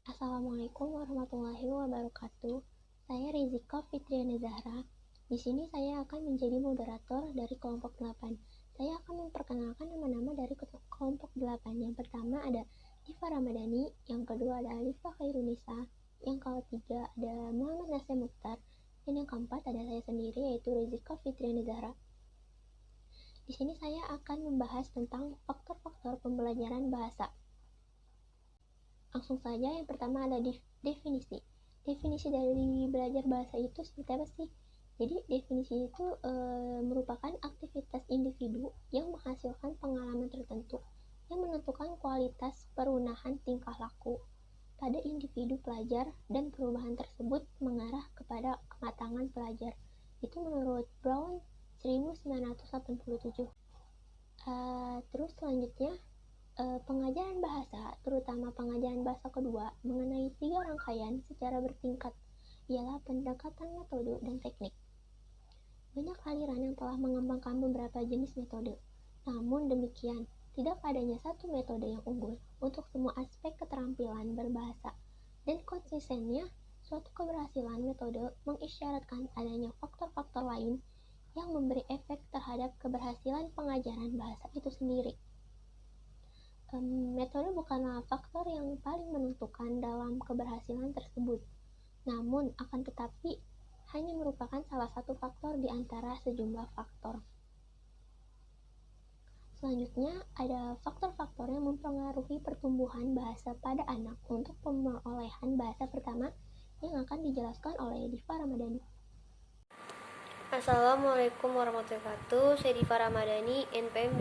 Assalamualaikum warahmatullahi wabarakatuh. Saya Rizika Fitriana Zahra. Di sini saya akan menjadi moderator dari kelompok 8. Saya akan memperkenalkan nama-nama dari kelompok 8. Yang pertama ada Diva Ramadhani, yang kedua ada Alifa Khairunisa, yang ketiga ada Muhammad Nasir Mukhtar, dan yang keempat ada saya sendiri yaitu Rizika Fitriana Zahra. Di sini saya akan membahas tentang faktor-faktor pembelajaran bahasa. Langsung saja, yang pertama ada definisi. Definisi dari belajar bahasa itu seperti apa sih? Jadi definisi itu merupakan aktivitas individu yang menghasilkan pengalaman tertentu yang menentukan kualitas perubahan tingkah laku pada individu pelajar, dan perubahan tersebut mengarah kepada kematangan pelajar. Itu menurut Brown 1987. Terus selanjutnya, pengajaran bahasa, terutama pengajaran bahasa kedua, mengenai 3 rangkaian secara bertingkat, ialah pendekatan metode dan teknik. Banyak aliran yang telah mengembangkan beberapa jenis metode. Namun demikian, tidak adanya satu metode yang unggul untuk semua aspek keterampilan berbahasa, dan konsistennya suatu keberhasilan metode mengisyaratkan adanya faktor-faktor lain yang memberi efek terhadap keberhasilan pengajaran bahasa itu sendiri. Metode bukanlah faktor yang paling menentukan dalam keberhasilan tersebut, namun akan tetapi hanya merupakan salah satu faktor di antara sejumlah faktor. Selanjutnya, ada faktor-faktor yang mempengaruhi pertumbuhan bahasa pada anak untuk perolehan bahasa pertama yang akan dijelaskan oleh Diva Ramadhani. Assalamualaikum warahmatullahi wabarakatuh. Saya Diva Ramadhani, NPM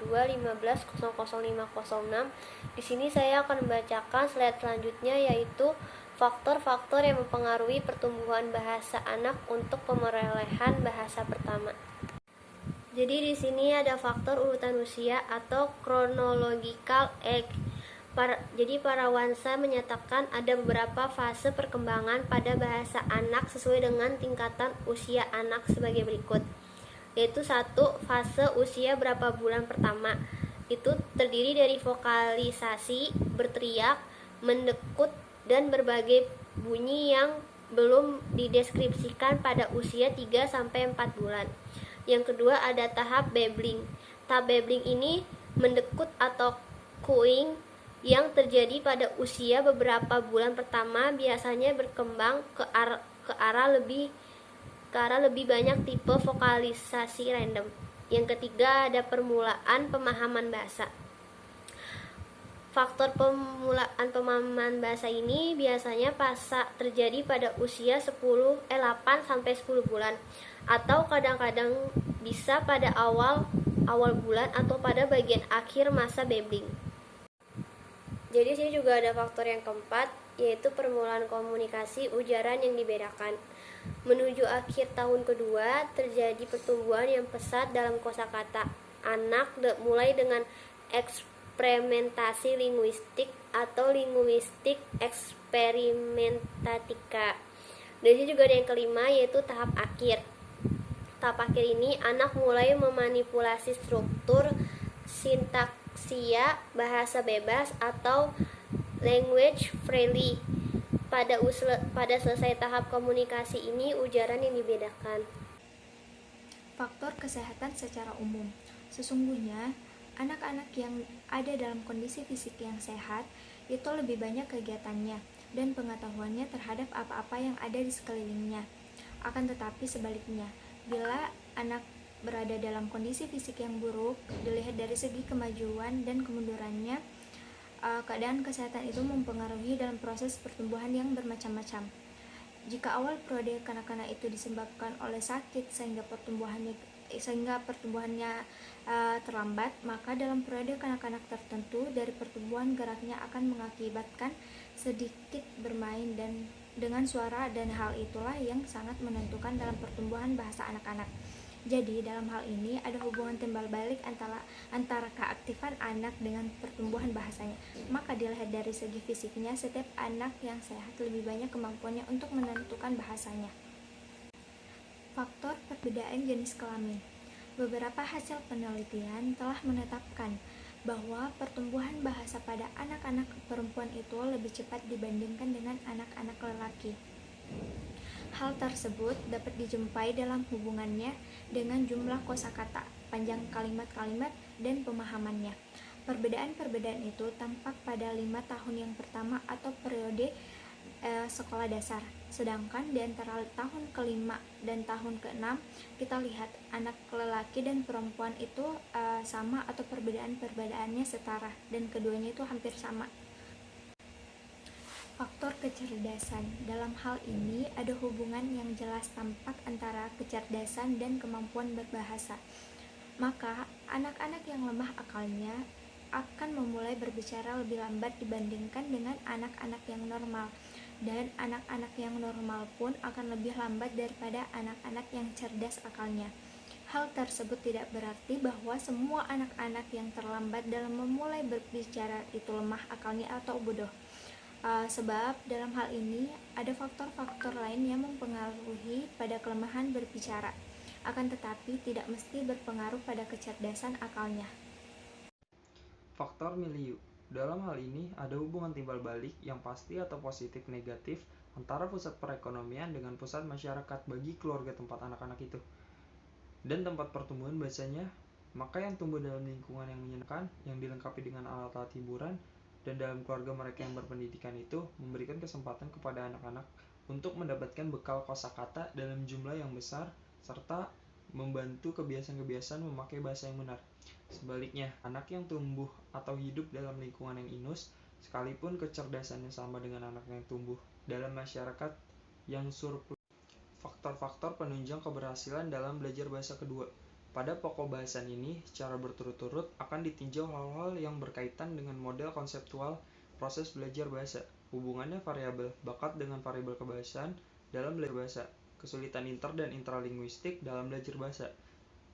2022-15-00506. Di sini saya akan membacakan slide selanjutnya, yaitu faktor-faktor yang mempengaruhi pertumbuhan bahasa anak untuk pemerolehan bahasa pertama. Jadi di sini ada faktor urutan usia atau chronological age. Jadi para Wansa menyatakan ada beberapa fase perkembangan pada bahasa anak sesuai dengan tingkatan usia anak sebagai berikut. Yaitu 1. Fase usia berapa bulan pertama. Itu terdiri dari vokalisasi, berteriak, mendekut, dan berbagai bunyi yang belum dideskripsikan pada usia 3-4 bulan. Yang kedua ada tahap babbling. Tahap babbling ini mendekut atau cooing yang terjadi pada usia beberapa bulan pertama, biasanya berkembang ke arah lebih banyak tipe vokalisasi random. Yang ketiga ada permulaan pemahaman bahasa. Faktor permulaan pemahaman bahasa ini biasanya terjadi pada usia 8-10 bulan, atau kadang-kadang bisa pada awal bulan atau pada bagian akhir masa babbling. Jadi sini juga ada faktor yang keempat, yaitu permulaan komunikasi ujaran yang dibedakan. Menuju akhir tahun kedua, terjadi pertumbuhan yang pesat dalam kosakata anak, mulai dengan eksperimentasi linguistik atau linguistik eksperimentatika. Dan sini juga ada yang kelima, yaitu tahap akhir. Tahap akhir ini anak mulai memanipulasi struktur sintaksia bahasa bebas atau language freely. Pada selesai tahap komunikasi ini, ujaran yang dibedakan. Faktor kesehatan secara umum. Sesungguhnya, anak-anak yang ada dalam kondisi fisik yang sehat itu lebih banyak kegiatannya dan pengetahuannya terhadap apa-apa yang ada di sekelilingnya. Akan tetapi sebaliknya, bila anak berada dalam kondisi fisik yang buruk, dilihat dari segi kemajuan dan kemundurannya, keadaan kesehatan itu mempengaruhi dalam proses pertumbuhan yang bermacam-macam. Jika awal periode kanak-kanak itu disebabkan oleh sakit sehingga pertumbuhannya terlambat, maka dalam periode kanak-kanak tertentu dari pertumbuhan geraknya akan mengakibatkan sedikit bermain dan dengan suara, dan hal itulah yang sangat menentukan dalam pertumbuhan bahasa anak-anak. Jadi dalam hal ini ada hubungan timbal balik antara keaktifan anak dengan pertumbuhan bahasanya. Maka dilihat dari segi fisiknya, setiap anak yang sehat lebih banyak kemampuannya untuk menentukan bahasanya. Faktor perbedaan jenis kelamin. Beberapa hasil penelitian telah menetapkan bahwa pertumbuhan bahasa pada anak-anak perempuan itu lebih cepat dibandingkan dengan anak-anak lelaki. Hal tersebut dapat dijumpai dalam hubungannya dengan jumlah kosakata, panjang kalimat-kalimat, dan pemahamannya. Perbedaan-perbedaan itu tampak pada 5 tahun yang pertama atau periode sekolah dasar. Sedangkan di antara tahun ke-5 dan tahun ke-6 kita lihat anak lelaki dan perempuan itu sama atau perbedaan-perbedaannya setara, dan keduanya itu hampir sama. Faktor kecerdasan. Dalam hal ini ada hubungan yang jelas tampak antara kecerdasan dan kemampuan berbahasa. Maka anak-anak yang lemah akalnya akan memulai berbicara lebih lambat dibandingkan dengan anak-anak yang normal, dan anak-anak yang normal pun akan lebih lambat daripada anak-anak yang cerdas akalnya. Hal tersebut tidak berarti bahwa semua anak-anak yang terlambat dalam memulai berbicara itu lemah akalnya atau bodoh. Sebab dalam hal ini ada faktor-faktor lain yang mempengaruhi pada kelemahan berbicara, akan tetapi tidak mesti berpengaruh pada kecerdasan akalnya. Faktor milieu. Dalam hal ini ada hubungan timbal balik yang pasti atau positif negatif antara pusat perekonomian dengan pusat masyarakat bagi keluarga tempat anak-anak itu dan tempat pertumbuhan bahasanya. Maka yang tumbuh dalam lingkungan yang menyenangkan, yang dilengkapi dengan alat-alat hiburan, dan dalam keluarga mereka yang berpendidikan itu memberikan kesempatan kepada anak-anak untuk mendapatkan bekal kosakata dalam jumlah yang besar serta membantu kebiasaan-kebiasaan memakai bahasa yang benar. Sebaliknya, anak yang tumbuh atau hidup dalam lingkungan yang inus, sekalipun kecerdasannya sama dengan anak yang tumbuh dalam masyarakat yang surplus. Faktor-faktor penunjang keberhasilan dalam belajar bahasa kedua. Pada pokok bahasan ini, secara berturut-turut akan ditinjau hal-hal yang berkaitan dengan model konseptual proses belajar bahasa, hubungannya variabel bakat dengan variabel kebahasaan dalam belajar bahasa, kesulitan inter dan intralinguistik dalam belajar bahasa.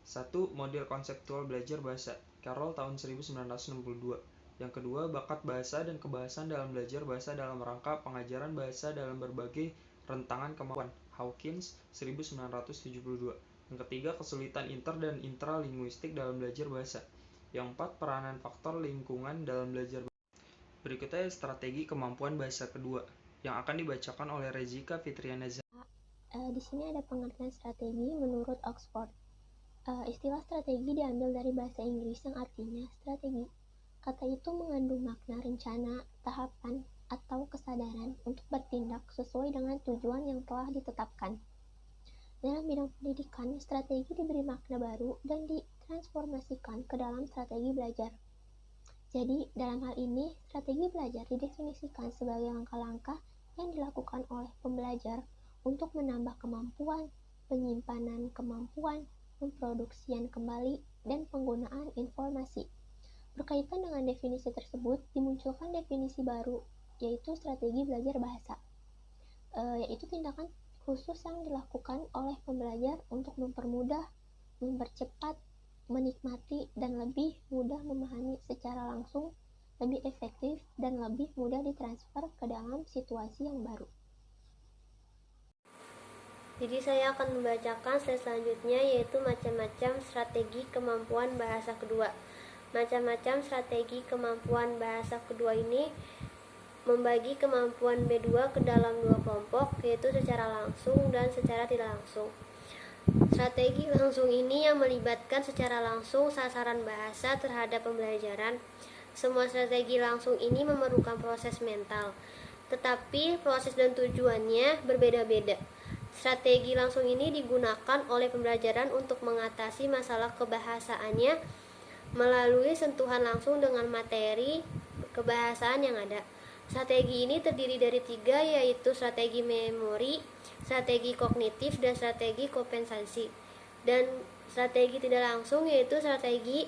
1. Model konseptual belajar bahasa, Carroll tahun 1962. Yang kedua, bakat bahasa dan kebahasan dalam belajar bahasa dalam rangka pengajaran bahasa dalam berbagai rentangan kemampuan, Hawkins 1972. Yang ketiga, kesulitan inter dan intralinguistik dalam belajar bahasa. Yang keempat, peranan faktor lingkungan dalam belajar bahasa. Berikutnya strategi kemampuan bahasa kedua yang akan dibacakan oleh Rezika Fitriana. Di sini ada pengertian strategi menurut Oxford. Istilah strategi diambil dari bahasa Inggris yang artinya strategi. Kata itu mengandung makna rencana, tahapan, atau kesadaran untuk bertindak sesuai dengan tujuan yang telah ditetapkan. Dalam bidang pendidikan, strategi diberi makna baru dan ditransformasikan ke dalam strategi belajar. Jadi, dalam hal ini, strategi belajar didefinisikan sebagai langkah-langkah yang dilakukan oleh pembelajar untuk menambah kemampuan, penyimpanan kemampuan, pemproduksian kembali, dan penggunaan informasi. Berkaitan dengan definisi tersebut, dimunculkan definisi baru, yaitu strategi belajar bahasa, yaitu tindakan khusus yang dilakukan oleh pembelajar untuk mempermudah, mempercepat, menikmati, dan lebih mudah memahami secara langsung, lebih efektif, dan lebih mudah ditransfer ke dalam situasi yang baru. Jadi saya akan membacakan slide selanjutnya, yaitu macam-macam strategi kemampuan bahasa kedua. Macam-macam strategi kemampuan bahasa kedua ini membagi kemampuan B2 ke dalam dua kelompok, yaitu secara langsung dan secara tidak langsung. Strategi langsung ini yang melibatkan secara langsung sasaran bahasa terhadap pembelajaran. Semua strategi langsung ini memerlukan proses mental, tetapi proses dan tujuannya berbeda-beda. Strategi langsung ini digunakan oleh pembelajaran untuk mengatasi masalah kebahasaannya melalui sentuhan langsung dengan materi kebahasaan yang ada. Strategi ini terdiri dari 3, yaitu strategi memori, strategi kognitif, dan strategi kompensasi. Dan strategi tidak langsung yaitu strategi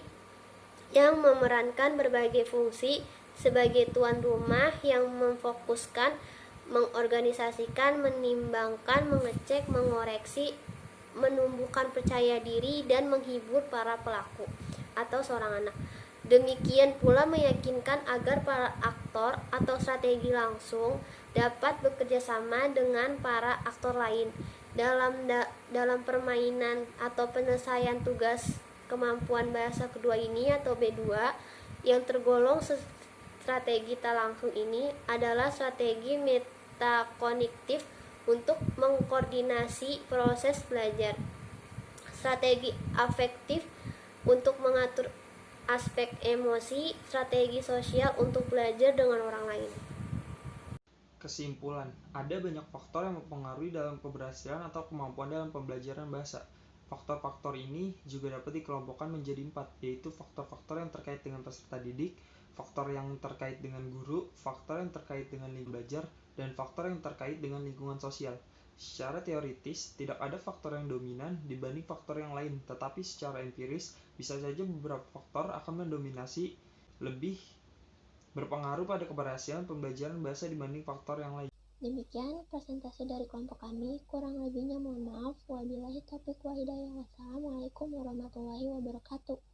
yang memerankan berbagai fungsi sebagai tuan rumah yang memfokuskan, mengorganisasikan, menimbangkan, mengecek, mengoreksi, menumbuhkan percaya diri, dan menghibur para pelaku atau seorang anak. Demikian pula meyakinkan agar para aktor atau strategi langsung dapat bekerja sama dengan para aktor lain dalam permainan atau penyelesaian tugas kemampuan bahasa kedua ini atau B2 Yang tergolong strategi tak langsung ini adalah strategi metakognitif untuk mengkoordinasi proses belajar, strategi afektif untuk mengatur aspek emosi, strategi sosial untuk belajar dengan orang lain. Kesimpulan, ada banyak faktor yang mempengaruhi dalam keberhasilan atau kemampuan dalam pembelajaran bahasa. Faktor-faktor ini juga dapat dikelompokkan menjadi 4, yaitu faktor-faktor yang terkait dengan peserta didik, faktor yang terkait dengan guru, faktor yang terkait dengan lingkungan belajar, dan faktor yang terkait dengan lingkungan sosial. Secara teoritis, tidak ada faktor yang dominan dibanding faktor yang lain, tetapi secara empiris, bisa saja beberapa faktor akan mendominasi lebih berpengaruh pada keberhasilan pembelajaran bahasa dibanding faktor yang lain. Demikian presentasi dari kelompok kami, kurang lebihnya mohon maaf. Wabillahi taufiq wa hidayah. Wassalamualaikum warahmatullahi wabarakatuh.